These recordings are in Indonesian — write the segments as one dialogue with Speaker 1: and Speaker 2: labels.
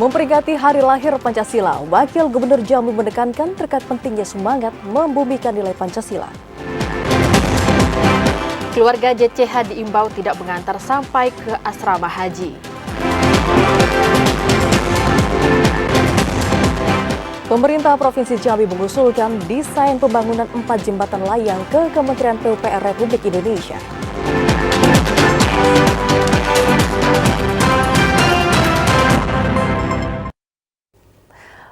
Speaker 1: Memperingati Hari Lahir Pancasila, Wakil Gubernur Jambi menekankan terkait pentingnya semangat membumikan nilai Pancasila.
Speaker 2: Keluarga JCH diimbau tidak mengantar sampai ke asrama haji.
Speaker 1: Pemerintah Provinsi Jambi mengusulkan desain pembangunan 4 jembatan layang ke Kementerian PUPR Republik Indonesia.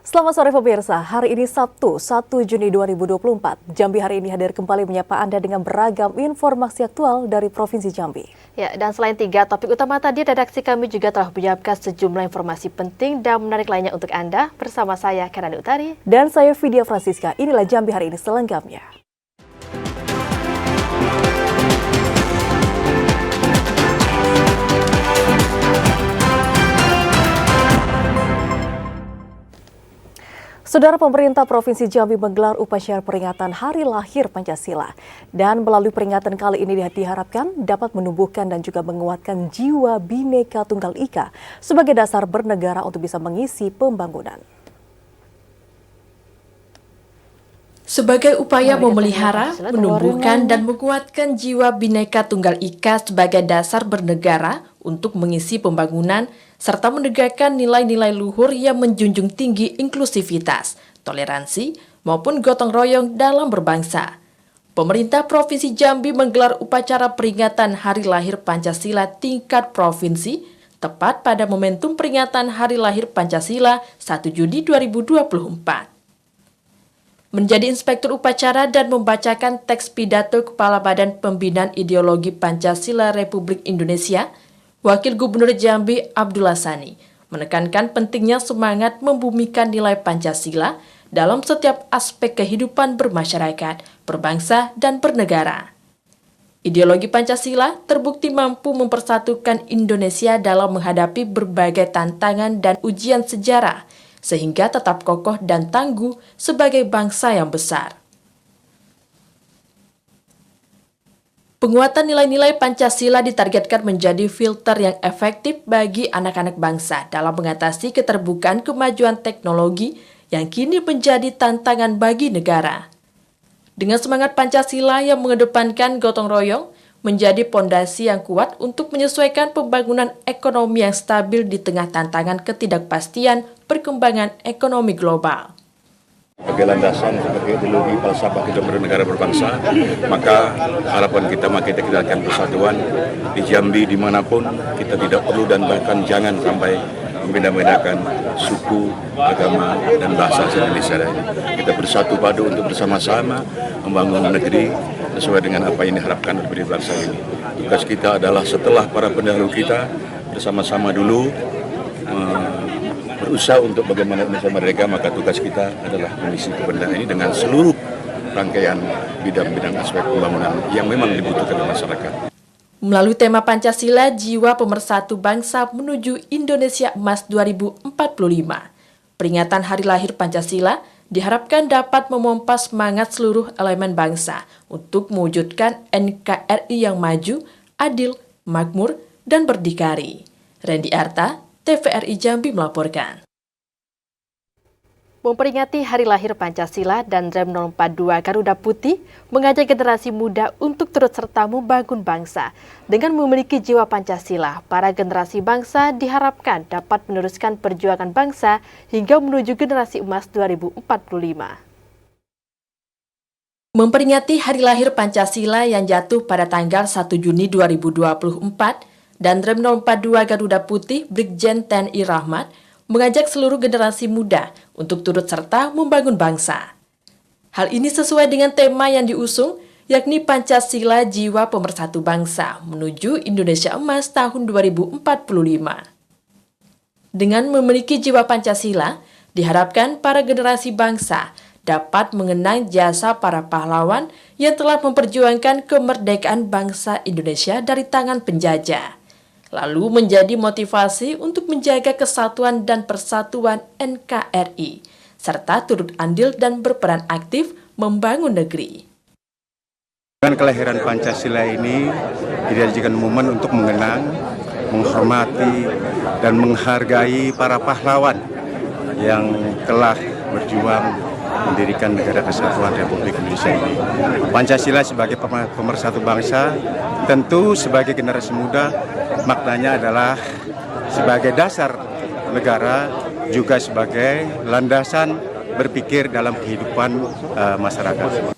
Speaker 1: Selamat sore pemirsa, hari ini Sabtu 1 Juni 2024. Jambi hari ini hadir kembali menyapa Anda dengan beragam informasi aktual dari Provinsi Jambi.
Speaker 2: Ya, dan selain 3 topik utama tadi, redaksi kami juga telah menyiapkan sejumlah informasi penting dan menarik lainnya untuk Anda. Bersama saya, Kerana Utari.
Speaker 1: Dan saya, Vidya Francisca. Inilah Jambi hari ini selengkapnya. Saudara, pemerintah Provinsi Jambi menggelar upacara peringatan Hari Lahir Pancasila. Dan melalui peringatan kali ini diharapkan dapat menumbuhkan dan juga menguatkan jiwa Bhinneka Tunggal Ika sebagai dasar bernegara untuk bisa mengisi pembangunan.
Speaker 3: Sebagai upaya memelihara, menumbuhkan dan menguatkan jiwa Bhinneka Tunggal Ika sebagai dasar bernegara untuk mengisi pembangunan, serta menegakkan nilai-nilai luhur yang menjunjung tinggi inklusivitas, toleransi, maupun gotong royong dalam berbangsa. Pemerintah Provinsi Jambi menggelar upacara peringatan Hari Lahir Pancasila tingkat provinsi, tepat pada momentum peringatan Hari Lahir Pancasila 1 Juni 2024. Menjadi inspektur upacara dan membacakan teks pidato Kepala Badan Pembinaan Ideologi Pancasila Republik Indonesia, Wakil Gubernur Jambi Abdullah Sani menekankan pentingnya semangat membumikan nilai Pancasila dalam setiap aspek kehidupan bermasyarakat, berbangsa, dan bernegara. Ideologi Pancasila terbukti mampu mempersatukan Indonesia dalam menghadapi berbagai tantangan dan ujian sejarah, sehingga tetap kokoh dan tangguh sebagai bangsa yang besar. Penguatan nilai-nilai Pancasila ditargetkan menjadi filter yang efektif bagi anak-anak bangsa dalam mengatasi keterbukaan kemajuan teknologi yang kini menjadi tantangan bagi negara. Dengan semangat Pancasila yang mengedepankan gotong royong, menjadi pondasi yang kuat untuk menyesuaikan pembangunan ekonomi yang stabil di tengah tantangan ketidakpastian perkembangan ekonomi global.
Speaker 4: Sebagai landasan, sebagai ideologi falsafah kita bernegara berbangsa, maka harapan kita akan persatuan di Jambi dimanapun. Kita tidak perlu dan bahkan jangan sampai membeda-bedakan suku, agama, dan bahasa Indonesia. Kita bersatu padu untuk bersama-sama membangun negeri sesuai dengan apa yang diharapkan oleh bangsa ini. Tugas kita adalah setelah para pendahulu kita bersama-sama dulu berusaha untuk bagaimana Indonesia merdeka, maka tugas kita adalah mengisi kebenaran ini dengan seluruh rangkaian bidang-bidang aspek pembangunan yang memang dibutuhkan oleh masyarakat.
Speaker 3: Melalui tema Pancasila, Jiwa Pemersatu Bangsa menuju Indonesia Emas 2045, peringatan Hari Lahir Pancasila diharapkan dapat memompa semangat seluruh elemen bangsa untuk mewujudkan NKRI yang maju, adil, makmur, dan berdikari. Randy Arta, TVRI Jambi melaporkan.
Speaker 2: Memperingati Hari Lahir Pancasila dan Rem 042 Garuda Putih mengajak generasi muda untuk turut serta membangun bangsa. Dengan memiliki jiwa Pancasila, para generasi bangsa diharapkan dapat meneruskan perjuangan bangsa hingga menuju generasi emas 2045.
Speaker 3: Memperingati Hari Lahir Pancasila yang jatuh pada tanggal 1 Juni 2024, dan Rem 042 Garuda Putih Brigjen TNI Rahmat mengajak seluruh generasi muda untuk turut serta membangun bangsa. Hal ini sesuai dengan tema yang diusung, yakni Pancasila Jiwa Pemersatu Bangsa menuju Indonesia Emas tahun 2045. Dengan memiliki jiwa Pancasila, diharapkan para generasi bangsa dapat mengenang jasa para pahlawan yang telah memperjuangkan kemerdekaan bangsa Indonesia dari tangan penjajah, lalu menjadi motivasi untuk menjaga kesatuan dan persatuan NKRI, serta turut andil dan berperan aktif membangun negeri.
Speaker 5: Dengan kelahiran Pancasila ini dijadikan momen untuk mengenang, menghormati dan menghargai para pahlawan yang telah berjuang mendirikan negara kesatuan Republik Indonesia ini. Pancasila sebagai pemersatu bangsa, tentu sebagai generasi muda, maknanya adalah sebagai dasar negara, juga sebagai landasan berpikir dalam kehidupan masyarakat.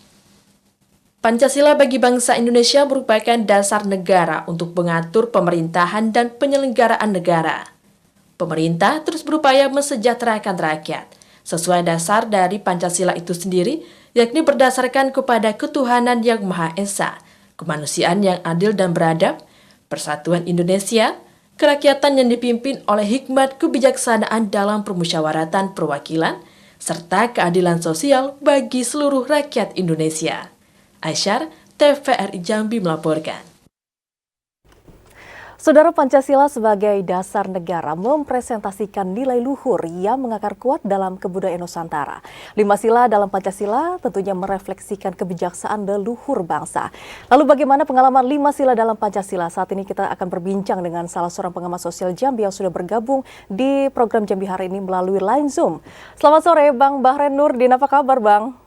Speaker 3: Pancasila bagi bangsa Indonesia merupakan dasar negara untuk mengatur pemerintahan dan penyelenggaraan negara. Pemerintah terus berupaya mensejahterakan rakyat, sesuai dasar dari Pancasila itu sendiri, yakni berdasarkan kepada ketuhanan yang Maha Esa, kemanusiaan yang adil dan beradab, persatuan Indonesia, kerakyatan yang dipimpin oleh hikmat kebijaksanaan dalam permusyawaratan perwakilan, serta keadilan sosial bagi seluruh rakyat Indonesia. Aisyar, TVRI Jambi melaporkan.
Speaker 1: Saudara, Pancasila sebagai dasar negara mempresentasikan nilai luhur yang mengakar kuat dalam kebudayaan Nusantara. 5 sila dalam Pancasila tentunya merefleksikan kebijaksanaan leluhur bangsa. Lalu bagaimana pengalaman 5 sila dalam Pancasila? Saat ini kita akan berbincang dengan salah seorang pengamat sosial Jambi yang sudah bergabung di program Jambi hari ini melalui line Zoom. Selamat sore Bang Bahren Nurdin, apa kabar Bang?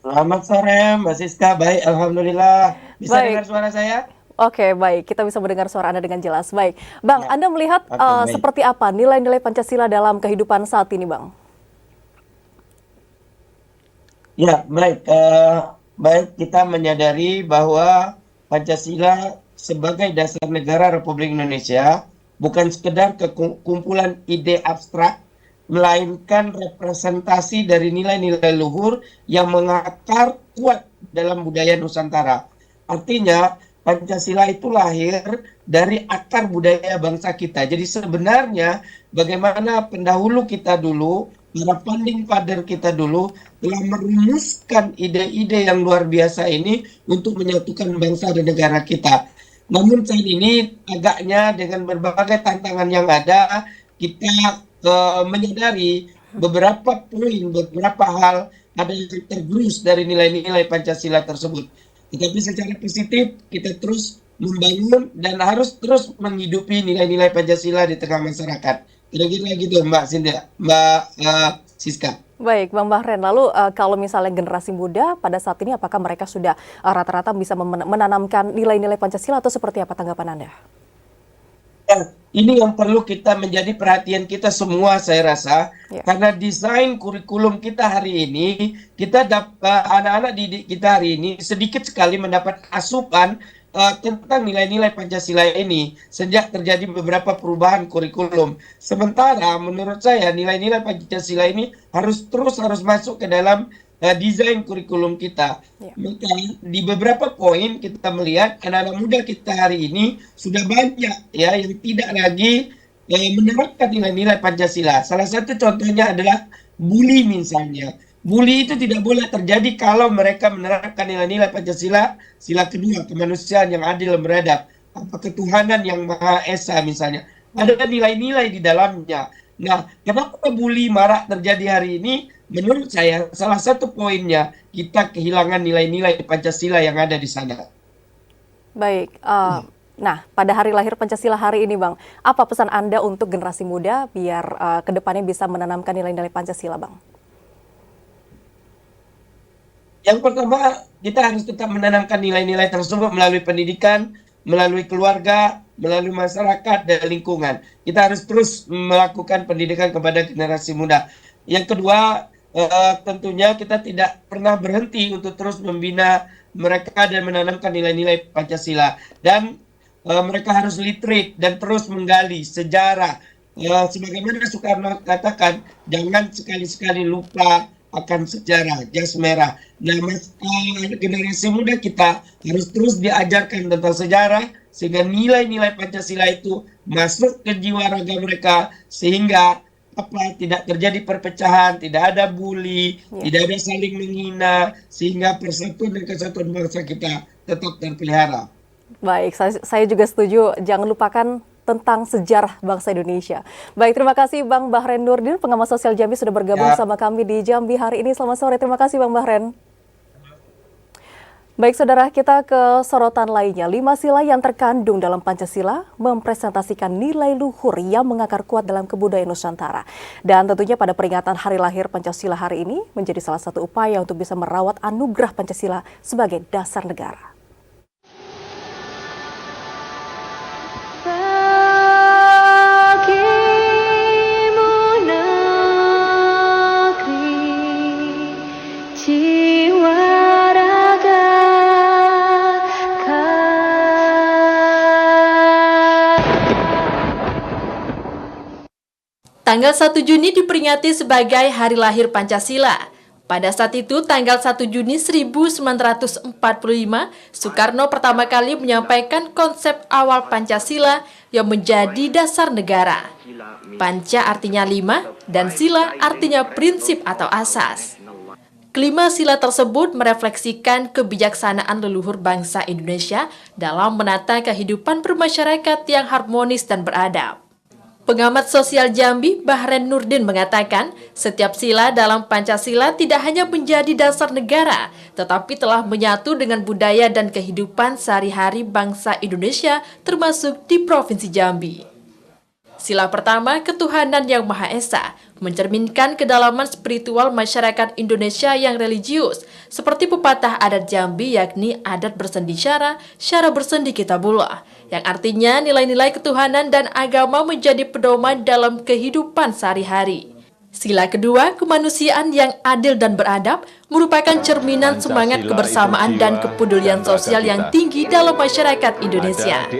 Speaker 6: Selamat sore Mbak Siska, baik Alhamdulillah. Bisa dengar suara saya?
Speaker 1: Oke, baik. Kita bisa mendengar suara Anda dengan jelas. Baik. Bang, Anda melihat seperti apa nilai-nilai Pancasila dalam kehidupan saat ini, Bang?
Speaker 6: Ya, baik. Baik, kita menyadari bahwa Pancasila sebagai dasar negara Republik Indonesia bukan sekedar kumpulan ide abstrak, melainkan representasi dari nilai-nilai luhur yang mengakar kuat dalam budaya Nusantara. Artinya, Pancasila itu lahir dari akar budaya bangsa kita. Jadi sebenarnya bagaimana pendahulu kita dulu, para founding father kita dulu telah merumuskan ide-ide yang luar biasa ini untuk menyatukan bangsa dan negara kita. Namun saat ini agaknya dengan berbagai tantangan yang ada, kita menyadari beberapa poin, beberapa hal ada yang tergerus dari nilai-nilai Pancasila tersebut. Tetapi secara positif kita terus membangun dan harus terus menghidupi nilai-nilai Pancasila di tengah masyarakat. Kira-kira gitu Mbak Siska.
Speaker 1: Baik, Bang Bahren. Lalu kalau misalnya generasi muda pada saat ini apakah mereka sudah rata-rata bisa menanamkan nilai-nilai Pancasila atau seperti apa tanggapan Anda?
Speaker 6: Ya, ini yang perlu kita menjadi perhatian kita semua saya rasa, karena desain kurikulum kita hari ini, kita anak-anak didik kita hari ini sedikit sekali mendapat asupan tentang nilai-nilai Pancasila ini sejak terjadi beberapa perubahan kurikulum. Sementara menurut saya nilai-nilai Pancasila ini harus masuk ke dalam desain kurikulum kita. Maka di beberapa poin kita melihat anak-anak muda kita hari ini sudah banyak ya yang tidak lagi menerapkan nilai-nilai Pancasila. Salah satu contohnya adalah bully misalnya. Bully itu tidak boleh terjadi kalau mereka menerapkan nilai-nilai Pancasila, sila kedua, kemanusiaan yang adil dan beradab, ketuhanan yang Maha Esa misalnya. Ada nilai-nilai di dalamnya. Nah, kenapa bully marak terjadi hari ini? Menurut saya salah satu poinnya kita kehilangan nilai-nilai Pancasila yang ada di sana.
Speaker 1: Baik, nah pada hari lahir Pancasila hari ini Bang, apa pesan Anda untuk generasi muda biar kedepannya bisa menanamkan nilai-nilai Pancasila Bang?
Speaker 6: Yang pertama, kita harus tetap menanamkan nilai-nilai tersebut melalui pendidikan, melalui keluarga, melalui masyarakat dan lingkungan. Kita harus terus melakukan pendidikan kepada generasi muda. Yang kedua, tentunya kita tidak pernah berhenti untuk terus membina mereka dan menanamkan nilai-nilai Pancasila. Dan mereka harus literate dan terus menggali sejarah. Sebagaimana Soekarno katakan, jangan sekali-sekali lupa akan sejarah, jas merah. Nah, generasi muda kita harus terus diajarkan tentang sejarah, sehingga nilai-nilai Pancasila itu masuk ke jiwa raga mereka, sehingga tidak terjadi perpecahan, tidak ada bully, tidak ada saling menghina, sehingga persatuan dan kesatuan bangsa kita tetap terpelihara.
Speaker 1: Baik, saya juga setuju, jangan lupakan tentang sejarah bangsa Indonesia. Baik, terima kasih Bang Bahren Nurdin, pengamat sosial Jambi sudah bergabung sama kami di Jambi hari ini. Selamat sore, terima kasih Bang Bahren. Baik saudara, kita ke sorotan lainnya. 5 sila yang terkandung dalam Pancasila mempresentasikan nilai luhur yang mengakar kuat dalam kebudayaan Nusantara. Dan tentunya pada peringatan hari lahir Pancasila hari ini menjadi salah satu upaya untuk bisa merawat anugerah Pancasila sebagai dasar negara.
Speaker 3: Tanggal 1 Juni diperingati sebagai Hari Lahir Pancasila. Pada saat itu, tanggal 1 Juni 1945, Soekarno pertama kali menyampaikan konsep awal Pancasila yang menjadi dasar negara. Panca artinya 5, dan sila artinya prinsip atau asas. Kelima sila tersebut merefleksikan kebijaksanaan leluhur bangsa Indonesia dalam menata kehidupan bermasyarakat yang harmonis dan beradab. Pengamat sosial Jambi, Bahren Nurdin mengatakan, setiap sila dalam Pancasila tidak hanya menjadi dasar negara, tetapi telah menyatu dengan budaya dan kehidupan sehari-hari bangsa Indonesia, termasuk di Provinsi Jambi. Sila pertama, ketuhanan yang Maha Esa, mencerminkan kedalaman spiritual masyarakat Indonesia yang religius, seperti pepatah adat Jambi yakni adat bersendi syara bersendi kitabullah, yang artinya nilai-nilai ketuhanan dan agama menjadi pedoman dalam kehidupan sehari-hari. Sila kedua, kemanusiaan yang adil dan beradab, merupakan cerminan semangat kebersamaan dan kepedulian sosial yang tinggi dalam masyarakat Indonesia.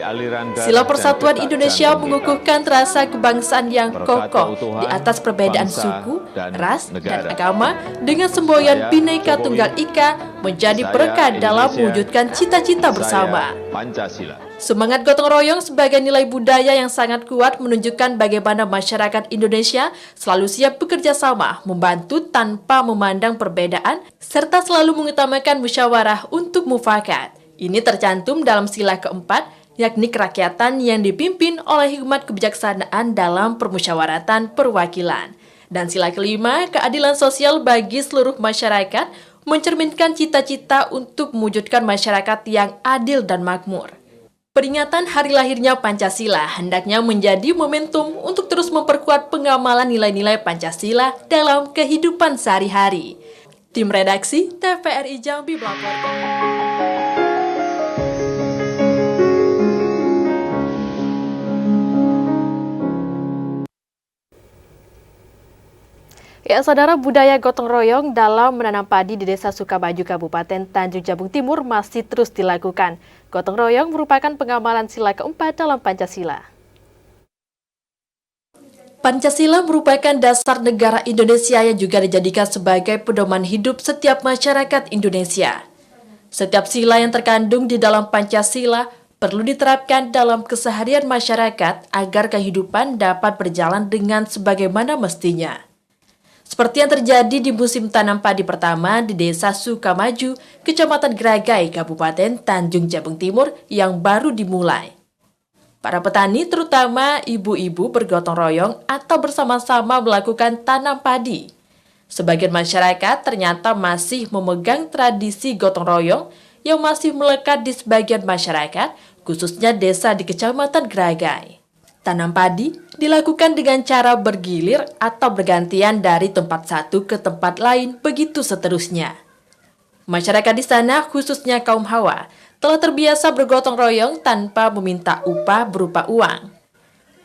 Speaker 3: Sila persatuan Indonesia mengukuhkan rasa kebangsaan yang kokoh di atas perbedaan suku, ras, dan agama dengan semboyan Bhinneka Tunggal Ika menjadi perekat dalam mewujudkan cita-cita bersama. Semangat gotong royong sebagai nilai budaya yang sangat kuat menunjukkan bagaimana masyarakat Indonesia selalu siap bekerja sama, membantu tanpa memandang perbedaan, serta selalu mengutamakan musyawarah untuk mufakat. Ini tercantum dalam sila keempat, yakni kerakyatan yang dipimpin oleh hikmat kebijaksanaan dalam permusyawaratan perwakilan. Dan sila kelima, keadilan sosial bagi seluruh masyarakat, mencerminkan cita-cita untuk mewujudkan masyarakat yang adil dan makmur. Peringatan hari lahirnya Pancasila hendaknya menjadi momentum untuk terus memperkuat pengamalan nilai-nilai Pancasila dalam kehidupan sehari-hari. Tim redaksi TVRI Jambi melaporkan.
Speaker 2: Ya, saudara, budaya gotong royong dalam menanam padi di Desa Sukamaju, Kabupaten Tanjung Jabung Timur masih terus dilakukan. Gotong royong merupakan pengamalan sila keempat dalam Pancasila.
Speaker 3: Pancasila merupakan dasar negara Indonesia yang juga dijadikan sebagai pedoman hidup setiap masyarakat Indonesia. Setiap sila yang terkandung di dalam Pancasila perlu diterapkan dalam keseharian masyarakat agar kehidupan dapat berjalan dengan sebagaimana mestinya. Seperti yang terjadi di musim tanam padi pertama di Desa Sukamaju, Kecamatan Gragai, Kabupaten Tanjung Jabung Timur yang baru dimulai. Para petani, terutama ibu-ibu, bergotong royong atau bersama-sama melakukan tanam padi. Sebagian masyarakat ternyata masih memegang tradisi gotong royong yang masih melekat di sebagian masyarakat, khususnya desa di Kecamatan Gragai. Tanam padi dilakukan dengan cara bergilir atau bergantian dari tempat satu ke tempat lain, begitu seterusnya. Masyarakat di sana, khususnya kaum Hawa, telah terbiasa bergotong royong tanpa meminta upah berupa uang.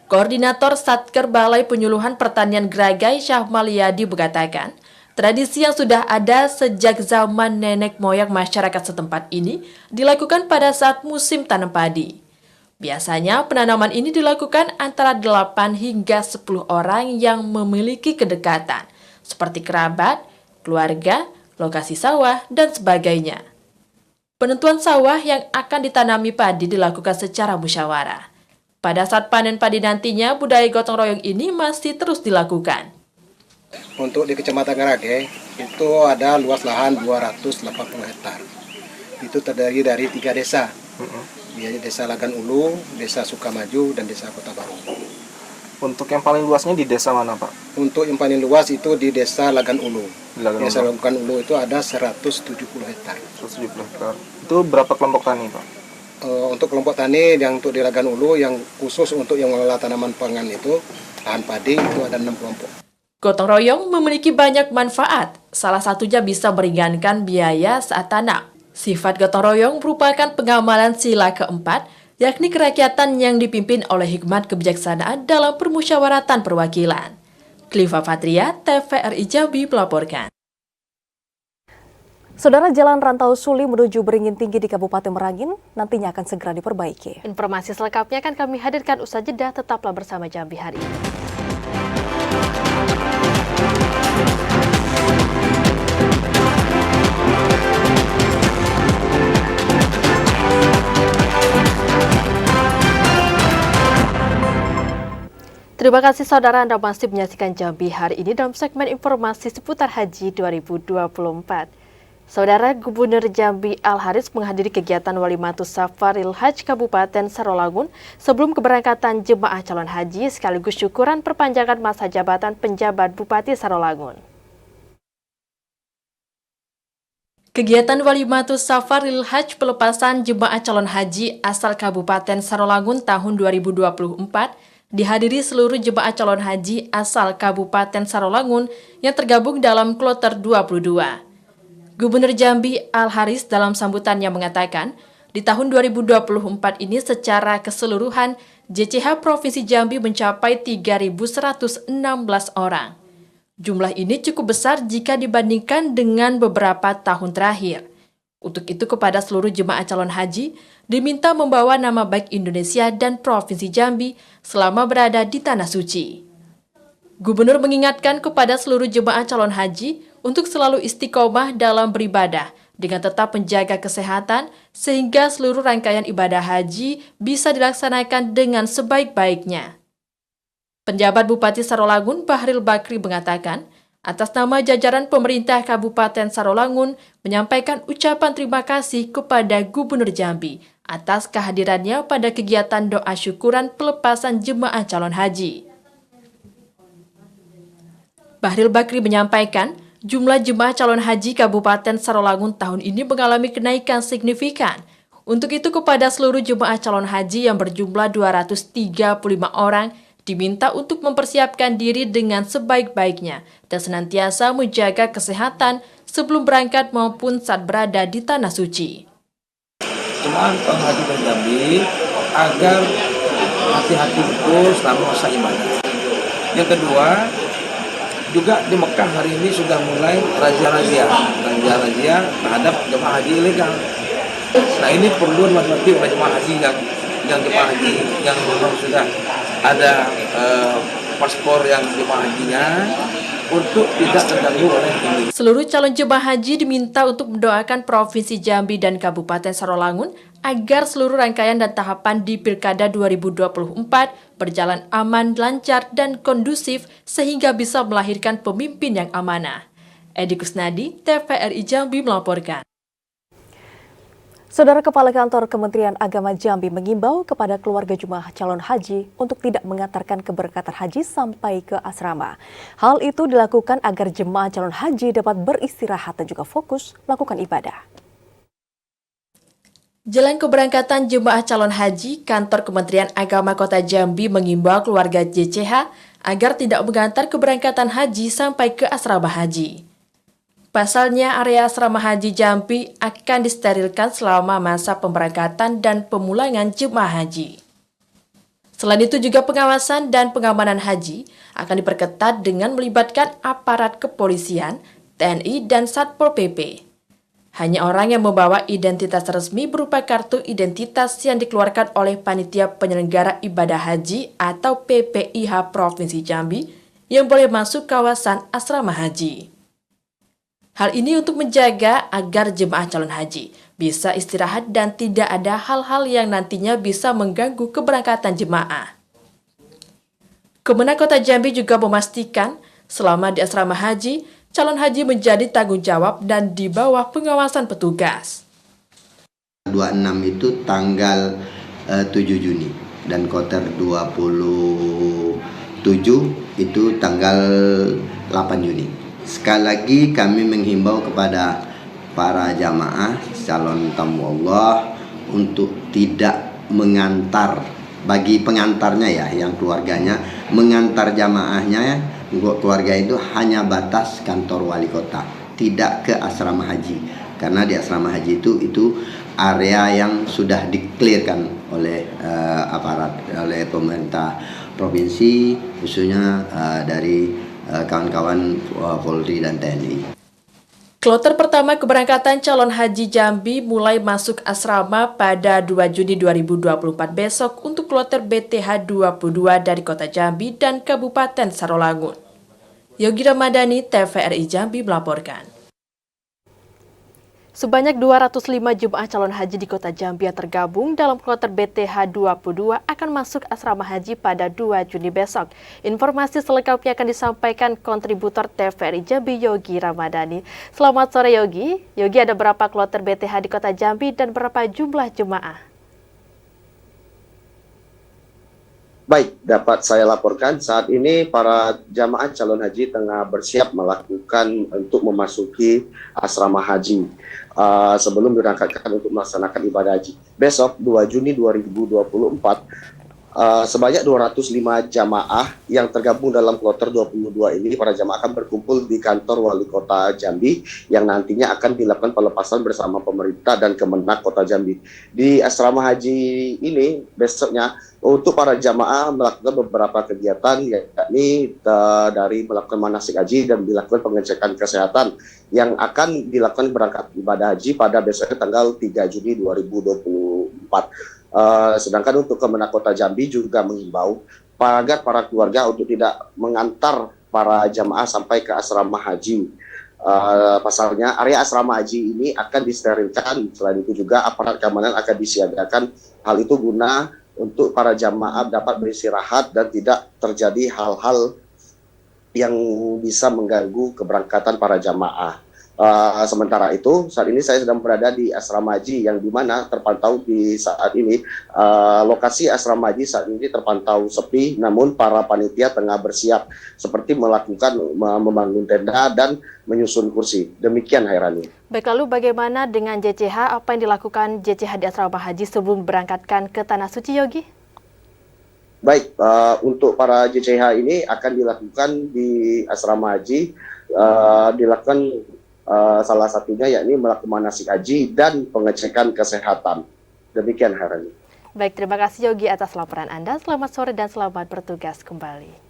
Speaker 3: Koordinator Satker Balai Penyuluhan Pertanian Gragai, Syahmal Yadi, mengatakan, tradisi yang sudah ada sejak zaman nenek moyang masyarakat setempat ini dilakukan pada saat musim tanam padi. Biasanya penanaman ini dilakukan antara 8 hingga 10 orang yang memiliki kedekatan, seperti kerabat, keluarga, lokasi sawah, dan sebagainya. Penentuan sawah yang akan ditanami padi dilakukan secara musyawarah. Pada saat panen padi nantinya, budaya gotong royong ini masih terus dilakukan.
Speaker 7: Untuk di Kecamatan Gragai, itu ada luas lahan 280 hektar. Itu terdiri dari 3 desa. Yaitu Desa Lagan Ulu, Desa Sukamaju, dan Desa Kota Baru.
Speaker 8: Untuk yang paling luasnya di desa mana, Pak?
Speaker 7: Untuk yang paling luas itu di Desa Lagan Ulu. Desa
Speaker 8: Ulu.
Speaker 7: Lagan Ulu itu ada 170 hektar.
Speaker 8: 170 hektar. Itu berapa kelompok tani, Pak?
Speaker 7: Untuk kelompok tani yang untuk di Lagan Ulu yang khusus untuk yang mengelola tanaman pangan itu lahan padi itu ada 6 kelompok.
Speaker 3: Gotong royong memiliki banyak manfaat, salah satunya bisa meringankan biaya saat tanam. Sifat gotong royong merupakan pengamalan sila keempat, yakni kerakyatan yang dipimpin oleh hikmat kebijaksanaan dalam permusyawaratan perwakilan. Kliva Fatria, TVRI Jambi melaporkan.
Speaker 1: Saudara, jalan rantau Suli menuju Beringin Tinggi di Kabupaten Merangin nantinya akan segera diperbaiki.
Speaker 2: Informasi selengkapnya akan kami hadirkan usai jeda, tetaplah bersama Jambi hari ini. Terima kasih saudara, Anda masih menyaksikan Jambi hari ini dalam segmen informasi seputar Haji 2024. Saudara, Gubernur Jambi Al-Haris menghadiri kegiatan Walimatus Safaril Haj Kabupaten Sarolangun sebelum keberangkatan jemaah calon haji sekaligus syukuran perpanjangan masa jabatan penjabat Bupati Sarolangun.
Speaker 3: Kegiatan Walimatus Safaril Haj pelepasan jemaah calon haji asal Kabupaten Sarolangun tahun 2024 dihadiri seluruh jemaah calon haji asal Kabupaten Sarolangun yang tergabung dalam kloter 22. Gubernur Jambi Al-Haris dalam sambutannya mengatakan, di tahun 2024 ini secara keseluruhan, JCH Provinsi Jambi mencapai 3.116 orang. Jumlah ini cukup besar jika dibandingkan dengan beberapa tahun terakhir. Untuk itu kepada seluruh jemaah calon haji, diminta membawa nama baik Indonesia dan Provinsi Jambi selama berada di Tanah Suci. Gubernur mengingatkan kepada seluruh jemaah calon haji untuk selalu istiqomah dalam beribadah dengan tetap menjaga kesehatan sehingga seluruh rangkaian ibadah haji bisa dilaksanakan dengan sebaik-baiknya. Penjabat Bupati Sarolangun Bahril Bakri mengatakan, atas nama jajaran pemerintah Kabupaten Sarolangun menyampaikan ucapan terima kasih kepada Gubernur Jambi atas kehadirannya pada kegiatan doa syukuran pelepasan jemaah calon haji. Bahril Bakri menyampaikan, jumlah jemaah calon haji Kabupaten Sarolangun tahun ini mengalami kenaikan signifikan. Untuk itu kepada seluruh jemaah calon haji yang berjumlah 235 orang diminta untuk mempersiapkan diri dengan sebaik-baiknya dan senantiasa menjaga kesehatan sebelum berangkat maupun saat berada di Tanah Suci.
Speaker 9: Jemaah calon haji dari Jambi agar hati-hati betul selama masa ibadah. Yang kedua, juga di Mekah hari ini sudah mulai razia terhadap jemaah haji ilegal. Nah ini perlu dimasuki oleh jemaah haji yang jemaah haji yang memang sudah ada paspor yang jemaah hajinya untuk tidak terganggu oleh ini.
Speaker 3: Seluruh calon jemaah haji diminta untuk mendoakan Provinsi Jambi dan Kabupaten Sarolangun agar seluruh rangkaian dan tahapan di Pilkada 2024 berjalan aman, lancar, dan kondusif sehingga bisa melahirkan pemimpin yang amanah. Edi Kusnadi, TVRI Jambi melaporkan.
Speaker 1: Saudara, Kepala Kantor Kementerian Agama Jambi mengimbau kepada keluarga jemaah calon haji untuk tidak mengantarkan keberangkatan haji sampai ke asrama. Hal itu dilakukan agar jemaah calon haji dapat beristirahat dan juga fokus melakukan ibadah.
Speaker 3: Jelang keberangkatan jemaah calon haji, Kantor Kementerian Agama Kota Jambi mengimbau keluarga JCH agar tidak mengantar keberangkatan haji sampai ke asrama haji. Pasalnya, area asrama haji Jambi akan disterilkan selama masa pemberangkatan dan pemulangan jemaah haji. Selain itu juga pengawasan dan pengamanan haji akan diperketat dengan melibatkan aparat kepolisian, TNI, dan Satpol PP. Hanya orang yang membawa identitas resmi berupa kartu identitas yang dikeluarkan oleh Panitia Penyelenggara Ibadah Haji atau PPIH Provinsi Jambi yang boleh masuk kawasan asrama haji. Hal ini untuk menjaga agar jemaah calon haji bisa istirahat dan tidak ada hal-hal yang nantinya bisa mengganggu keberangkatan jemaah. Kemenak Kota Jambi juga memastikan selama di asrama haji, calon haji menjadi tanggung jawab dan di bawah pengawasan petugas.
Speaker 10: 26 itu tanggal 7 Juni dan kloter 23 itu tanggal 8 Juni. Sekali lagi kami menghimbau kepada para jamaah calon tamu Allah untuk tidak mengantar, bagi pengantarnya ya, yang keluarganya mengantar jamaahnya, keluarga itu hanya batas kantor wali kota, tidak ke asrama haji, karena di asrama haji itu area yang sudah dikelirkan oleh aparat, oleh pemerintah provinsi, khususnya dari kawan-kawan Polri dan TNI.
Speaker 3: Kloter pertama keberangkatan calon haji Jambi mulai masuk asrama pada 2 Juni 2024 besok untuk kloter BTH 22 dari Kota Jambi dan Kabupaten Sarolangun. Yogi Ramadhani, TVRI Jambi melaporkan.
Speaker 2: Sebanyak 205 jemaah calon haji di Kota Jambi yang tergabung dalam kloter BTH 22 akan masuk asrama haji pada 2 Juni besok. Informasi selengkapnya akan disampaikan kontributor TVRI Jambi Yogi Ramadhani. Selamat sore Yogi. Yogi, ada berapa kloter BTH di Kota Jambi dan berapa jumlah jemaah?
Speaker 11: Baik, dapat saya laporkan saat ini para jamaah calon haji tengah bersiap melakukan untuk memasuki asrama haji sebelum diberangkatkan untuk melaksanakan ibadah haji. Besok 2 Juni 2024 sebanyak 205 jamaah yang tergabung dalam kloter 22 ini, para jamaah akan berkumpul di kantor Wali Kota Jambi yang nantinya akan dilakukan pelepasan bersama pemerintah dan Kemenak Kota Jambi. Di asrama haji ini besoknya untuk para jamaah melakukan beberapa kegiatan, yakni dari melakukan manasik haji dan dilakukan pengecekan kesehatan yang akan dilakukan berangkat ibadah haji pada besoknya tanggal 3 Juni 2024. Sedangkan untuk Kemenak Kota Jambi juga mengimbau agar para keluarga untuk tidak mengantar para jamaah sampai ke asrama haji. Pasalnya area asrama haji ini akan disterilkan. Selain itu juga aparat keamanan akan disiagakan. Hal itu guna untuk para jamaah dapat beristirahat dan tidak terjadi hal-hal yang bisa mengganggu keberangkatan para jamaah. Sementara itu, saat ini saya sedang berada di asrama haji yang dimana terpantau di saat ini lokasi asrama haji saat ini terpantau sepi, namun para panitia tengah bersiap seperti melakukan membangun tenda dan menyusun kursi. Demikian Hairani.
Speaker 2: Baik, lalu bagaimana dengan JCH? Apa yang dilakukan JCH di asrama haji sebelum berangkatkan ke Tanah Suci, Yogi?
Speaker 11: Baik, untuk para JCH ini akan dilakukan di asrama haji, dilakukan salah satunya yakni melakukan manasik haji dan pengecekan kesehatan. Demikian Harani.
Speaker 2: Baik, terima kasih Yogi atas laporan Anda. Selamat sore dan selamat bertugas kembali.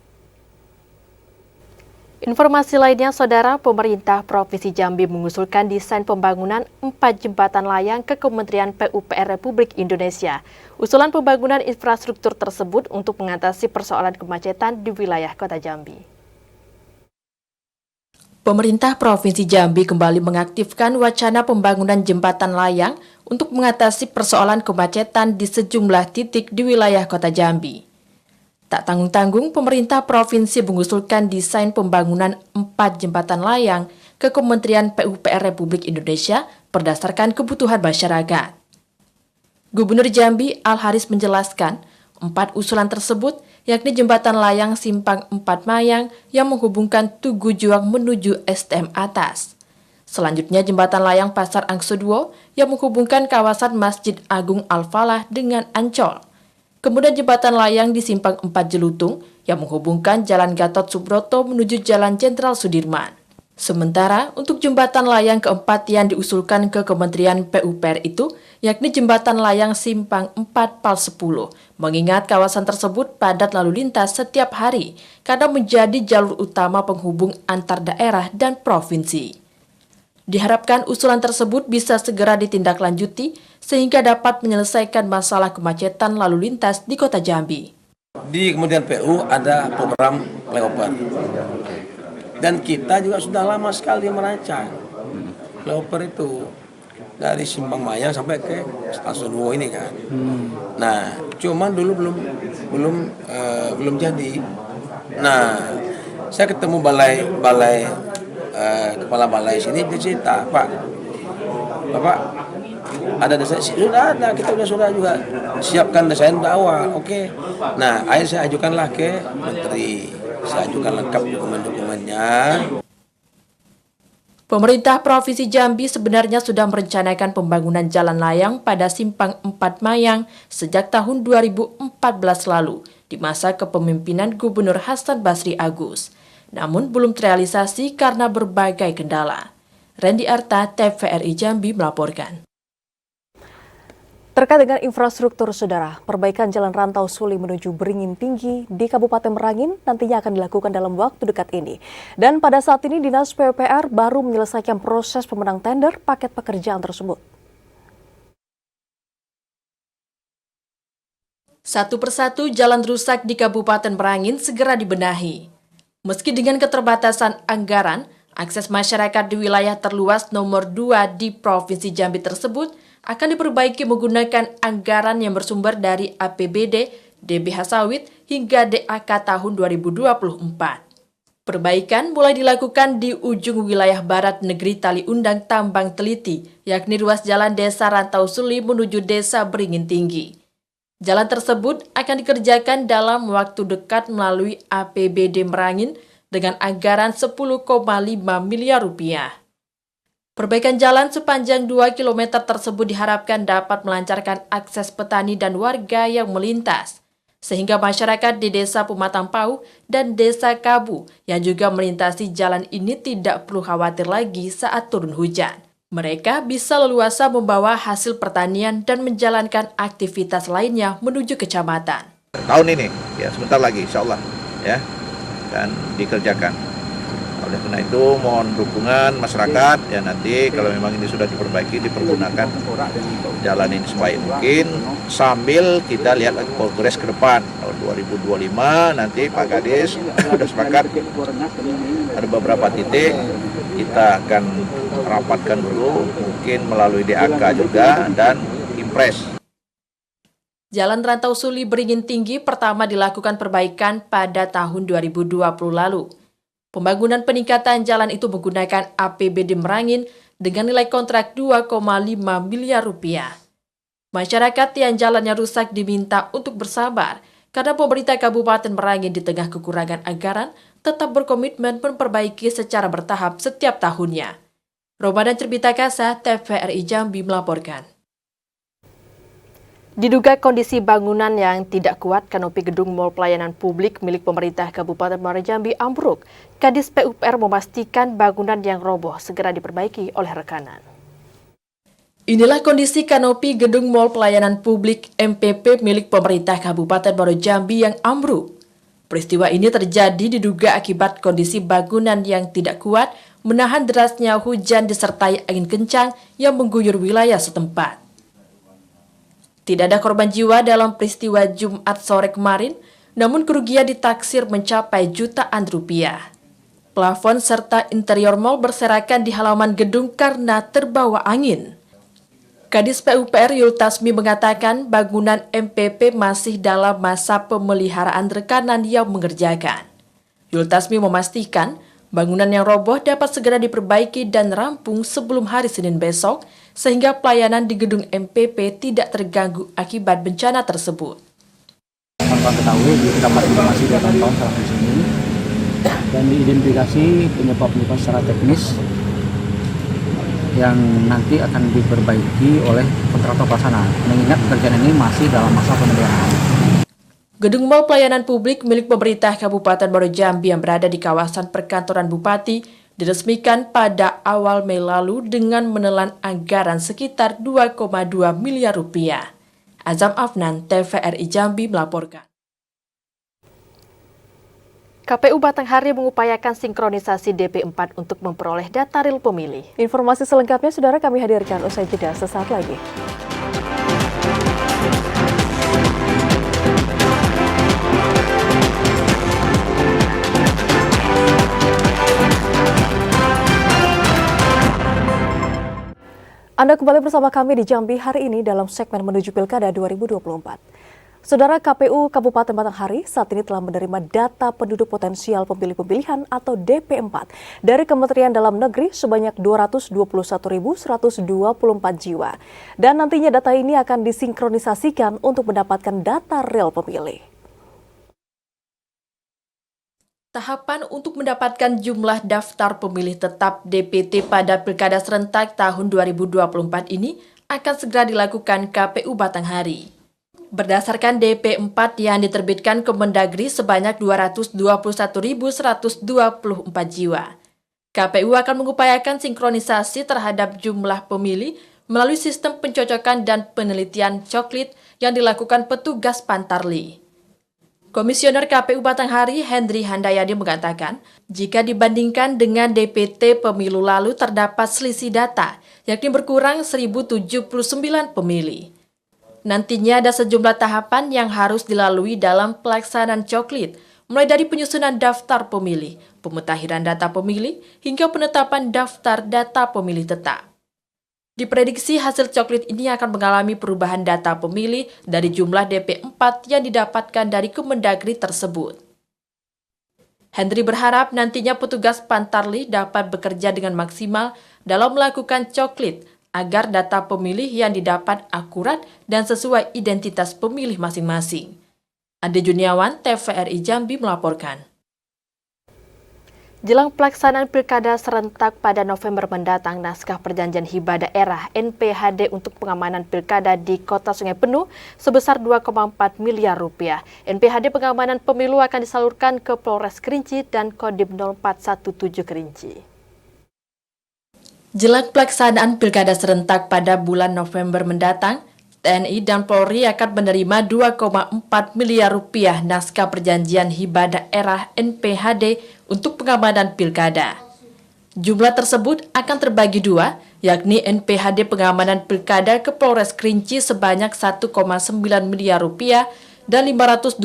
Speaker 2: Informasi lainnya, Saudara, pemerintah Provinsi Jambi mengusulkan desain pembangunan 4 jembatan layang ke Kementerian PUPR Republik Indonesia. Usulan pembangunan infrastruktur tersebut untuk mengatasi persoalan kemacetan di wilayah Kota Jambi.
Speaker 3: Pemerintah Provinsi Jambi kembali mengaktifkan wacana pembangunan jembatan layang untuk mengatasi persoalan kemacetan di sejumlah titik di wilayah Kota Jambi. Tak tanggung-tanggung, pemerintah provinsi mengusulkan desain pembangunan 4 jembatan layang ke Kementerian PUPR Republik Indonesia berdasarkan kebutuhan masyarakat. Gubernur Jambi Al-Haris menjelaskan, 4 usulan tersebut yakni jembatan layang Simpang 4 Mayang yang menghubungkan Tugu Juang menuju STM Atas. Selanjutnya jembatan layang Pasar Angsuduo yang menghubungkan kawasan Masjid Agung Al-Falah dengan Ancol. Kemudian jembatan layang di Simpang 4 Jelutung yang menghubungkan Jalan Gatot Subroto menuju Jalan Jenderal Sudirman. Sementara untuk jembatan layang keempat yang diusulkan ke Kementerian PUPR itu, yakni jembatan layang Simpang 4 Pal 10, mengingat kawasan tersebut padat lalu lintas setiap hari karena menjadi jalur utama penghubung antar daerah dan provinsi. Diharapkan usulan tersebut bisa segera ditindaklanjuti sehingga dapat menyelesaikan masalah kemacetan lalu lintas di Kota Jambi.
Speaker 9: Di Kementerian PU ada program flyover. Dan kita juga sudah lama sekali merancang flyover itu dari Simpang Mayang sampai ke Stasiun Duo ini kan. Nah, cuman dulu belum jadi. Nah, saya ketemu kepala balai sini, dia cerita, Pak, Bapak ada desain, sudah ada, kita sudah juga siapkan desain awal, oke. Nah, akhirnya saya ajukanlah ke Menteri, saya ajukan lengkap dokumen-dokumennya.
Speaker 3: Pemerintah Provinsi Jambi sebenarnya sudah merencanakan pembangunan jalan layang pada Simpang 4 Mayang sejak tahun 2014 lalu di masa kepemimpinan Gubernur Hasan Basri Agus. Namun belum terrealisasi karena berbagai kendala. Randy Arta, TVRI Jambi melaporkan.
Speaker 1: Terkait dengan infrastruktur, Saudara, perbaikan Jalan Rantau Suli menuju Beringin Tinggi di Kabupaten Merangin nantinya akan dilakukan dalam waktu dekat ini. Dan pada saat ini Dinas PUPR baru menyelesaikan proses pemenang tender paket pekerjaan tersebut.
Speaker 3: Satu persatu jalan rusak di Kabupaten Merangin segera dibenahi. Meski dengan keterbatasan anggaran, akses masyarakat di wilayah terluas nomor 2 di Provinsi Jambi tersebut akan diperbaiki menggunakan anggaran yang bersumber dari APBD, DBH Sawit, hingga DAK tahun 2024. Perbaikan mulai dilakukan di ujung wilayah barat negeri Tali Undang Tambang Teliti, yakni ruas jalan Desa Rantau Suli menuju Desa Beringin Tinggi. Jalan tersebut akan dikerjakan dalam waktu dekat melalui APBD Merangin dengan anggaran 10,5 miliar rupiah. Perbaikan jalan sepanjang 2 km tersebut diharapkan dapat melancarkan akses petani dan warga yang melintas, sehingga masyarakat di Desa Pematang Pau dan Desa Kabu yang juga melintasi jalan ini tidak perlu khawatir lagi saat turun hujan. Mereka bisa leluasa membawa hasil pertanian dan menjalankan aktivitas lainnya menuju kecamatan.
Speaker 12: Tahun ini, ya sebentar lagi insya Allah, ya, dan dikerjakan. Oleh karena itu mohon dukungan masyarakat, ya nanti kalau memang ini sudah diperbaiki, dipergunakan jalan ini sebaik mungkin sambil kita lihat progres ke depan. Tahun 2025 nanti Pak Kadis sudah sepakat ada beberapa titik kita akan rapatkan dulu, mungkin melalui DAK juga dan Impres.
Speaker 3: Jalan Rantau Suli Beringin Tinggi pertama dilakukan perbaikan pada tahun 2020 lalu. Pembangunan peningkatan jalan itu menggunakan APBD Merangin dengan nilai kontrak 2,5 miliar rupiah. Masyarakat yang jalannya rusak diminta untuk bersabar karena pemerintah Kabupaten Merangin di tengah kekurangan anggaran tetap berkomitmen memperbaiki secara bertahap setiap tahunnya. Ramadan Cerbitakasa, TVRI Jambi melaporkan.
Speaker 2: Diduga kondisi bangunan yang tidak kuat, kanopi gedung Mall Pelayanan Publik milik pemerintah Kabupaten Muara Jambi ambruk. Kadis PUPR memastikan bangunan yang roboh segera diperbaiki oleh rekanan.
Speaker 3: Inilah kondisi kanopi gedung Mall Pelayanan Publik MPP milik pemerintah Kabupaten Muara Jambi yang ambruk. Peristiwa ini terjadi diduga akibat kondisi bangunan yang tidak kuat menahan derasnya hujan disertai angin kencang yang mengguyur wilayah setempat. Tidak ada korban jiwa dalam peristiwa Jumat sore kemarin, namun kerugian ditaksir mencapai jutaan rupiah. Plafon serta interior mal berserakan di halaman gedung karena terbawa angin. Kadis PUPR Yultasmi mengatakan bangunan MPP masih dalam masa pemeliharaan rekanan yang mengerjakan. Yultasmi memastikan bangunan yang roboh dapat segera diperbaiki dan rampung sebelum hari Senin besok, sehingga pelayanan di gedung MPP tidak terganggu akibat bencana tersebut.
Speaker 13: Tanpa ketahui, dapat informasi dari tahun salah di sini dan diidentifikasi penyebab-penyebab secara teknis yang nanti akan diperbaiki oleh kontraktor pelaksana. Mengingat pekerjaan ini masih dalam masa pemeliharaan.
Speaker 3: Gedung Mall Pelayanan Publik milik pemerintah Kabupaten Muara Jambi yang berada di kawasan perkantoran Bupati diresmikan pada awal Mei lalu dengan menelan anggaran sekitar 2,2 miliar rupiah. Azam Afnan, TVRI Jambi melaporkan.
Speaker 2: KPU Batanghari mengupayakan sinkronisasi DP4 untuk memperoleh data real pemilih.
Speaker 1: Informasi selengkapnya, Saudara, kami hadirkan usai jeda sesaat lagi. Anda kembali bersama kami di Jambi hari ini dalam segmen menuju Pilkada 2024. Saudara, KPU Kabupaten Batanghari saat ini telah menerima data penduduk potensial pemilih pemilihan atau DP4 dari Kementerian Dalam Negeri sebanyak 221.124 jiwa. Dan nantinya data ini akan disinkronisasikan untuk mendapatkan data real pemilih.
Speaker 3: Tahapan untuk mendapatkan jumlah daftar pemilih tetap DPT pada Pilkada serentak tahun 2024 ini akan segera dilakukan KPU Batanghari. Berdasarkan DP4 yang diterbitkan Kemendagri sebanyak 221.124 jiwa. KPU akan mengupayakan sinkronisasi terhadap jumlah pemilih melalui sistem pencocokan dan penelitian coklit yang dilakukan petugas Pantarli. Komisioner KPU Batanghari Hendri Handayani mengatakan, jika dibandingkan dengan DPT pemilu lalu terdapat selisih data, yakni berkurang 1.079 pemilih. Nantinya ada sejumlah tahapan yang harus dilalui dalam pelaksanaan coklit, mulai dari penyusunan daftar pemilih, pemutakhiran data pemilih, hingga penetapan daftar data pemilih tetap. Diprediksi hasil coklit ini akan mengalami perubahan data pemilih dari jumlah DP4 yang didapatkan dari Kemendagri tersebut. Hendri berharap nantinya petugas Pantarli dapat bekerja dengan maksimal dalam melakukan coklit agar data pemilih yang didapat akurat dan sesuai identitas pemilih masing-masing. Ade Juniawan, TVRI Jambi melaporkan.
Speaker 2: Jelang pelaksanaan Pilkada serentak pada November mendatang, naskah perjanjian hibah daerah NPHD untuk pengamanan Pilkada di Kota Sungai Penuh sebesar 2,4 miliar rupiah. NPHD pengamanan pemilu akan disalurkan ke Polres Kerinci dan Kodim 0417 Kerinci.
Speaker 3: Jelang pelaksanaan Pilkada serentak pada bulan November mendatang, TNI dan Polri akan menerima 2,4 miliar rupiah naskah perjanjian hibah daerah NPHD untuk pengamanan Pilkada. Jumlah tersebut akan terbagi dua, yakni NPHD pengamanan Pilkada ke Polres Kerinci sebanyak 1,9 miliar rupiah dan 526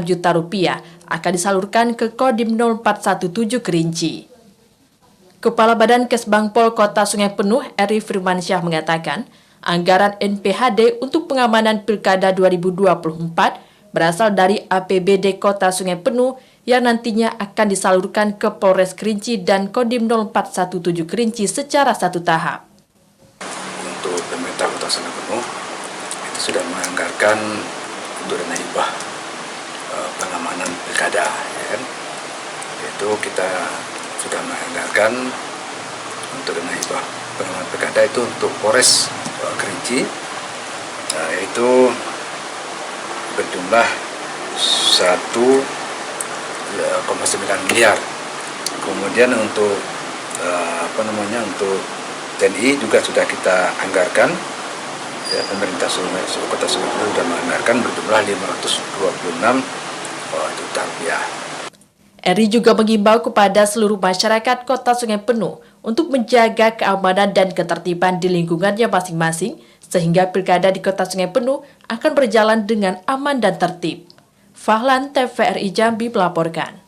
Speaker 3: juta rupiah akan disalurkan ke Kodim 0417 Kerinci. Kepala Badan Kesbangpol Kota Sungai Penuh, Eri Firmansyah mengatakan, anggaran NPHD untuk pengamanan Pilkada 2024 berasal dari APBD Kota Sungai Penuh yang nantinya akan disalurkan ke Polres Kerinci dan Kodim 0417 Kerinci secara satu tahap.
Speaker 14: Untuk pemerintah Kota Sungai Penuh itu sudah menganggarkan untuk dana hibah pengamanan Pilkada, ya kan? Itu kita sudah menganggarkan untuk dana hibah pengamanan Pilkada itu untuk Polres Kerinci, yaitu berjumlah 1,9 miliar. Kemudian untuk untuk TNI juga sudah kita anggarkan. Ya, pemerintah Kota Sungai Penuh sudah menganggarkan berjumlah 526 juta rupiah.
Speaker 3: Eri juga mengimbau kepada seluruh masyarakat Kota Sungai Penuh untuk menjaga keamanan dan ketertiban di lingkungannya masing-masing, sehingga Pilkada di Kota Sungai Penuh akan berjalan dengan aman dan tertib. Fahlan, TVRI Jambi melaporkan.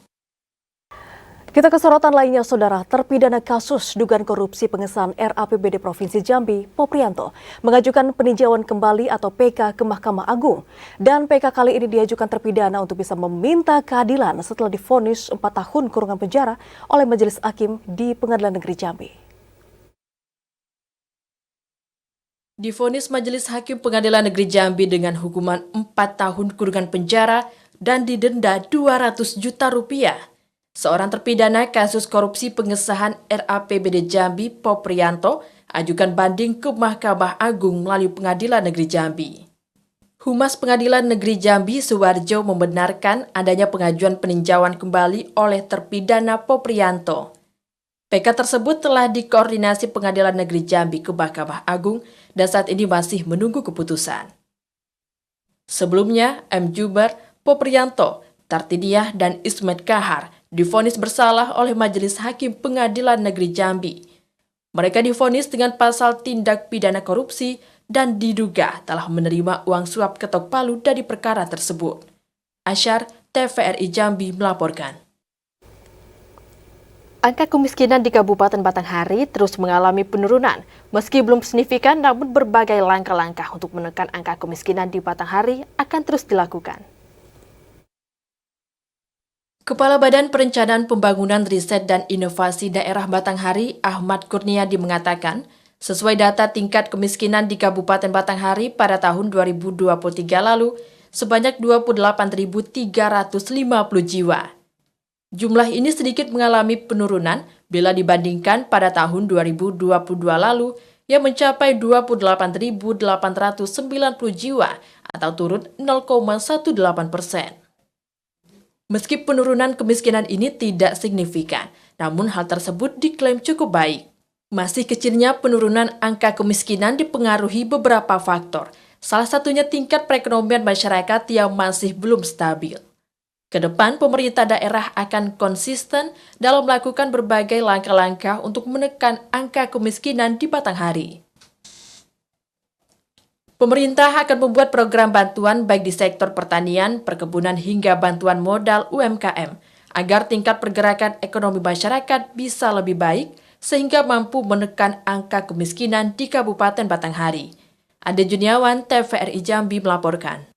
Speaker 1: Kita ke sorotan lainnya, Saudara. Terpidana kasus dugaan korupsi pengesahan RAPBD Provinsi Jambi, Poprianto, mengajukan peninjauan kembali atau PK ke Mahkamah Agung. Dan PK kali ini diajukan terpidana untuk bisa meminta keadilan setelah divonis 4 tahun kurungan penjara oleh Majelis Hakim di Pengadilan Negeri Jambi.
Speaker 3: Divonis Majelis Hakim Pengadilan Negeri Jambi dengan hukuman 4 tahun kurungan penjara dan didenda 200 juta rupiah. Seorang terpidana kasus korupsi pengesahan RAPBD Jambi, Poprianto, ajukan banding ke Mahkamah Agung melalui Pengadilan Negeri Jambi. Humas Pengadilan Negeri Jambi, Suwarjo, membenarkan adanya pengajuan peninjauan kembali oleh terpidana Poprianto. PK tersebut telah dikoordinasi Pengadilan Negeri Jambi ke Mahkamah Agung dan saat ini masih menunggu keputusan. Sebelumnya, M. Juber, Poprianto, Tartiniah, dan Ismet Kahar divonis bersalah oleh Majelis Hakim Pengadilan Negeri Jambi. Mereka divonis dengan pasal tindak pidana korupsi dan diduga telah menerima uang suap ketok palu dari perkara tersebut. Asyar, TVRI Jambi melaporkan.
Speaker 2: Angka kemiskinan di Kabupaten Batanghari terus mengalami penurunan. Meski belum signifikan, namun berbagai langkah-langkah untuk menekan angka kemiskinan di Batanghari akan terus dilakukan.
Speaker 3: Kepala Badan Perencanaan Pembangunan Riset dan Inovasi Daerah Batanghari, Ahmad Kurniadi mengatakan, sesuai data tingkat kemiskinan di Kabupaten Batanghari pada tahun 2023 lalu, sebanyak 28.350 jiwa. Jumlah ini sedikit mengalami penurunan bila dibandingkan pada tahun 2022 lalu yang mencapai 28.890 jiwa atau turun 0,18%. Meski penurunan kemiskinan ini tidak signifikan, namun hal tersebut diklaim cukup baik. Masih kecilnya penurunan angka kemiskinan dipengaruhi beberapa faktor, salah satunya tingkat perekonomian masyarakat yang masih belum stabil. Kedepan, pemerintah daerah akan konsisten dalam melakukan berbagai langkah-langkah untuk menekan angka kemiskinan di Batanghari. Pemerintah akan membuat program bantuan baik di sektor pertanian, perkebunan hingga bantuan modal UMKM agar tingkat pergerakan ekonomi masyarakat bisa lebih baik sehingga mampu menekan angka kemiskinan di Kabupaten Batanghari. Ade Juniawan, TVRI Jambi melaporkan.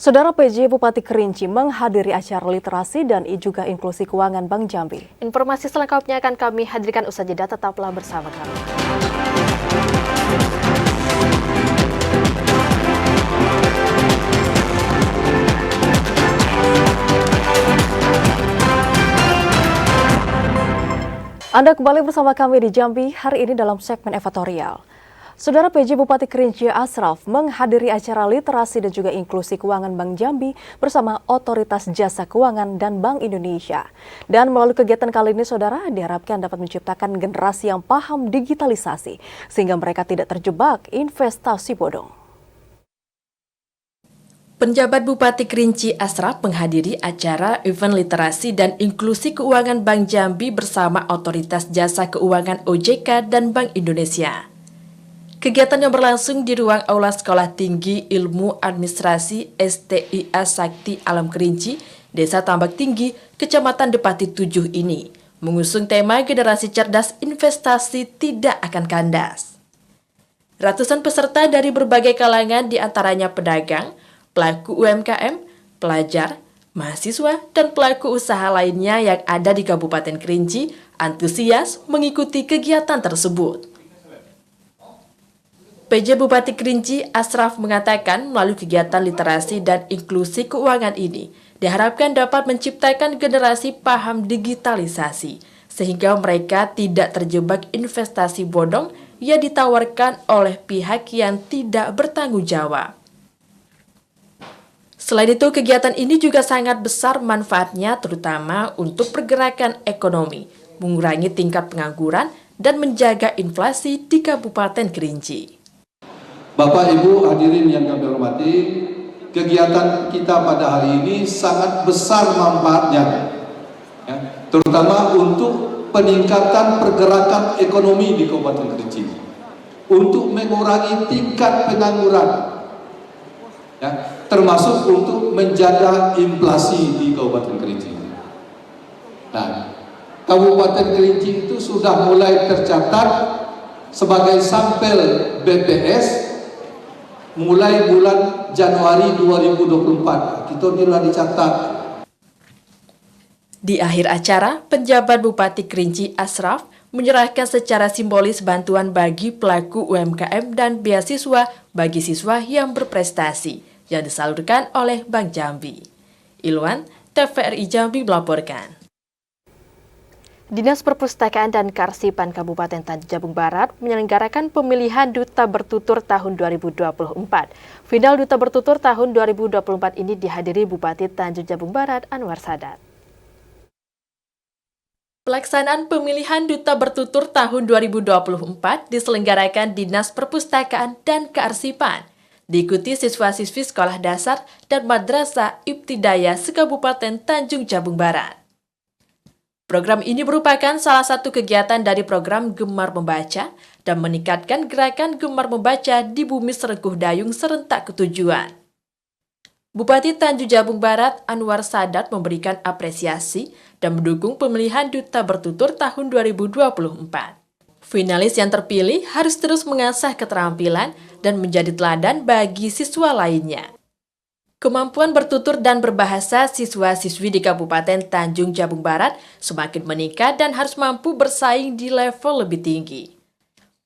Speaker 1: Saudara PJ Bupati Kerinci menghadiri acara literasi dan juga inklusi keuangan Bank Jambi.
Speaker 2: Informasi selengkapnya akan kami hadirkan usai jeda, tetaplah bersama kami.
Speaker 1: Anda kembali bersama kami di Jambi hari ini dalam segmen editorial. Saudara PJ Bupati Kerinci Asraf menghadiri acara literasi dan juga inklusi keuangan Bank Jambi bersama Otoritas Jasa Keuangan dan Bank Indonesia. Dan melalui kegiatan kali ini, saudara, diharapkan dapat menciptakan generasi yang paham digitalisasi sehingga mereka tidak terjebak investasi bodong.
Speaker 3: Penjabat Bupati Kerinci Asraf menghadiri acara event literasi dan inklusi keuangan Bank Jambi bersama Otoritas Jasa Keuangan OJK dan Bank Indonesia. Kegiatan yang berlangsung di ruang Aula Sekolah Tinggi Ilmu Administrasi STIA Sakti Alam Kerinci, Desa Tambak Tinggi, Kecamatan Depati 7 ini mengusung tema generasi cerdas investasi tidak akan kandas. Ratusan peserta dari berbagai kalangan diantaranya pedagang, pelaku UMKM, pelajar, mahasiswa, dan pelaku usaha lainnya yang ada di Kabupaten Kerinci antusias mengikuti kegiatan tersebut. PJ Bupati Kerinci Asraf mengatakan melalui kegiatan literasi dan inklusi keuangan ini diharapkan dapat menciptakan generasi paham digitalisasi sehingga mereka tidak terjebak investasi bodong yang ditawarkan oleh pihak yang tidak bertanggung jawab. Selain itu, kegiatan ini juga sangat besar manfaatnya terutama untuk pergerakan ekonomi, mengurangi tingkat pengangguran, dan menjaga inflasi di Kabupaten Kerinci.
Speaker 15: Bapak Ibu hadirin yang kami hormati, kegiatan kita pada hari ini sangat besar manfaatnya, ya, terutama untuk peningkatan pergerakan ekonomi di Kabupaten Kerinci, untuk mengurangi tingkat pengangguran, ya, termasuk untuk menjaga inflasi di Kabupaten Kerinci. Nah, Kabupaten Kerinci itu sudah mulai tercatat sebagai sampel BPS mulai bulan Januari 2024. Itu telah dicatat.
Speaker 3: Di akhir acara, penjabat Bupati Kerinci Asraf menyerahkan secara simbolis bantuan bagi pelaku UMKM dan beasiswa bagi siswa yang berprestasi yang disalurkan oleh Bank Jambi. Ilwan, TVRI Jambi melaporkan.
Speaker 2: Dinas Perpustakaan dan Kearsipan Kabupaten Tanjung Jabung Barat menyelenggarakan pemilihan Duta Bertutur tahun 2024. Final Duta Bertutur tahun 2024 ini dihadiri Bupati Tanjung Jabung Barat Anwar Sadat.
Speaker 3: Pelaksanaan pemilihan Duta Bertutur tahun 2024 diselenggarakan Dinas Perpustakaan dan Kearsipan, diikuti siswa-siswi sekolah dasar dan madrasah Ibtidayah se-Kabupaten Tanjung Jabung Barat. Program ini merupakan salah satu kegiatan dari program Gemar Membaca dan meningkatkan gerakan Gemar Membaca di Bumi Serengkuh Dayung serentak ketujuan. Bupati Tanjung Jabung Barat Anwar Sadat memberikan apresiasi dan mendukung pemilihan Duta Bertutur tahun 2024. Finalis yang terpilih harus terus mengasah keterampilan dan menjadi teladan bagi siswa lainnya. Kemampuan bertutur dan berbahasa siswa-siswi di Kabupaten Tanjung Jabung Barat semakin meningkat dan harus mampu bersaing di level lebih tinggi.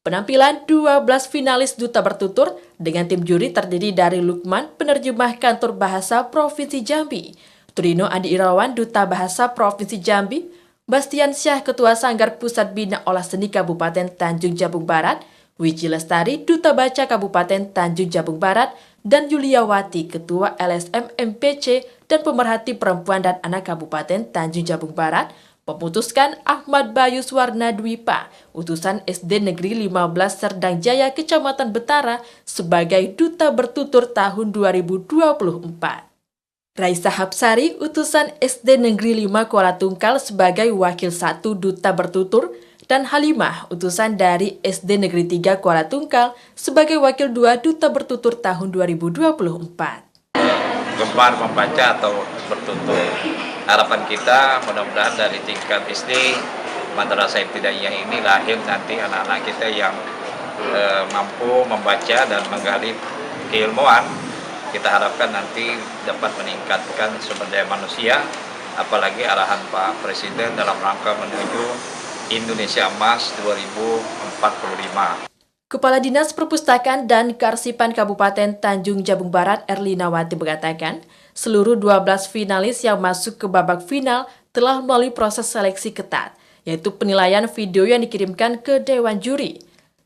Speaker 3: Penampilan 12 finalis Duta Bertutur dengan tim juri terdiri dari Lukman, penerjemah Kantor Bahasa Provinsi Jambi, Turino Adi Irawan, Duta Bahasa Provinsi Jambi, Bastian Syah, Ketua Sanggar Pusat Bina Olah Seni Kabupaten Tanjung Jabung Barat, Wiji Lestari, Duta Baca Kabupaten Tanjung Jabung Barat, dan Yuliawati, Ketua LSM MPC dan Pemerhati Perempuan dan Anak Kabupaten Tanjung Jabung Barat, memutuskan Ahmad Bayu Swarna Dwipa, utusan SD Negeri 15 Serdang Jaya, Kecamatan Betara, sebagai Duta Bertutur tahun 2024. Raisa Hapsari, utusan SD Negeri 5 Kuala Tungkal, sebagai Wakil 1 Duta Bertutur, dan Halimah, utusan dari SD Negeri 3 Kuala Tungkal, sebagai Wakil 2 Duta Bertutur tahun 2024.
Speaker 12: Gemar membaca atau bertutur. Harapan kita mudah-mudahan dari tingkat SD Madrasah Ibtidaiyah ini lahir nanti anak-anak kita yang mampu membaca dan menggali keilmuan. Kita harapkan nanti dapat meningkatkan sumber daya manusia, apalagi arahan Pak Presiden dalam rangka menuju Indonesia Emas 2045.
Speaker 3: Kepala Dinas Perpustakaan dan Kearsipan Kabupaten Tanjung Jabung Barat, Erlina Wati, mengatakan seluruh 12 finalis yang masuk ke babak final telah melalui proses seleksi ketat, yaitu penilaian video yang dikirimkan ke Dewan Juri.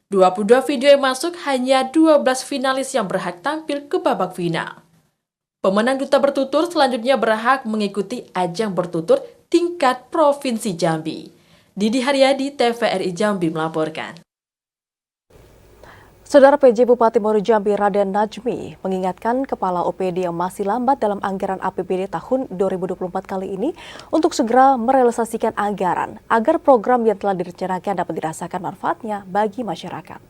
Speaker 3: 22 video yang masuk, hanya 12 finalis yang berhak tampil ke babak final. Pemenang Duta Bertutur selanjutnya berhak mengikuti ajang bertutur tingkat Provinsi Jambi. Didi Haryadi, TVRI Jambi melaporkan.
Speaker 1: Saudara PJ Bupati Muaro Jambi Raden Najmi mengingatkan Kepala OPD yang masih lambat dalam anggaran APBD tahun 2024 kali ini untuk segera merealisasikan anggaran agar program yang telah direncanakan dapat dirasakan manfaatnya bagi masyarakat.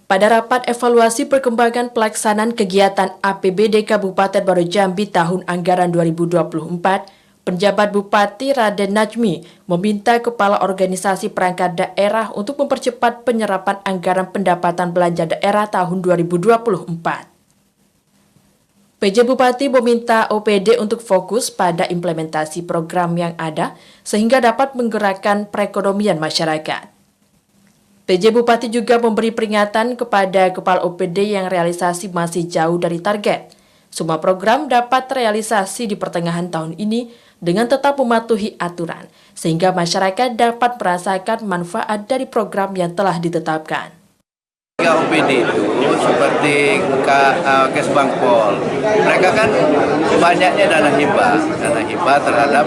Speaker 3: Pada rapat evaluasi perkembangan pelaksanaan kegiatan APBD Kabupaten Muaro Jambi tahun anggaran 2024, penjabat Bupati Raden Najmi meminta Kepala Organisasi Perangkat Daerah untuk mempercepat penyerapan anggaran pendapatan belanja daerah tahun 2024. PJ Bupati meminta OPD untuk fokus pada implementasi program yang ada sehingga dapat menggerakkan perekonomian masyarakat. PJ Bupati juga memberi peringatan kepada Kepala OPD yang realisasi masih jauh dari target. Semua program dapat terrealisasi di pertengahan tahun ini dengan tetap mematuhi aturan, sehingga masyarakat dapat merasakan manfaat dari program yang telah ditetapkan.
Speaker 12: OPD itu seperti Kesbangpol, mereka kan banyaknya dana hibah terhadap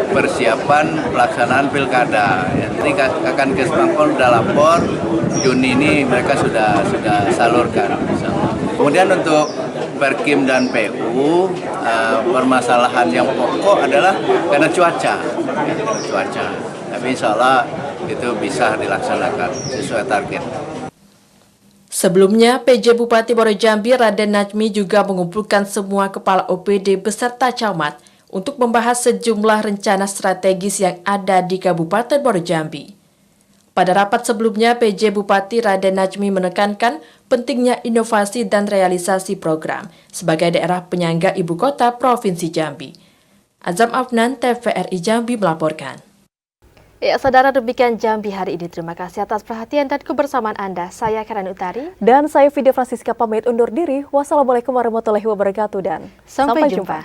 Speaker 12: persiapan pelaksanaan pilkada. Nanti akan Kesbangpol sudah lapor, Juni ini mereka sudah salurkan. Kemudian untuk Perkim dan PU, permasalahan yang pokok adalah karena cuaca. Tapi insya Allah itu bisa dilaksanakan sesuai target.
Speaker 3: Sebelumnya, PJ Bupati Muaro Jambi Raden Najmi juga mengumpulkan semua kepala OPD beserta camat untuk membahas sejumlah rencana strategis yang ada di Kabupaten Muaro Jambi. Pada rapat sebelumnya, PJ Bupati Raden Najmi menekankan pentingnya inovasi dan realisasi program sebagai daerah penyangga ibu kota Provinsi Jambi. Azam Afnan, TVRI Jambi melaporkan.
Speaker 2: Ya, saudara, demikian Jambi hari ini. Terima kasih atas perhatian dan kebersamaan Anda. Saya Karen Utari.
Speaker 1: Dan saya Vidya Francisca pamit undur diri. Wassalamualaikum warahmatullahi wabarakatuh dan
Speaker 2: sampai jumpa.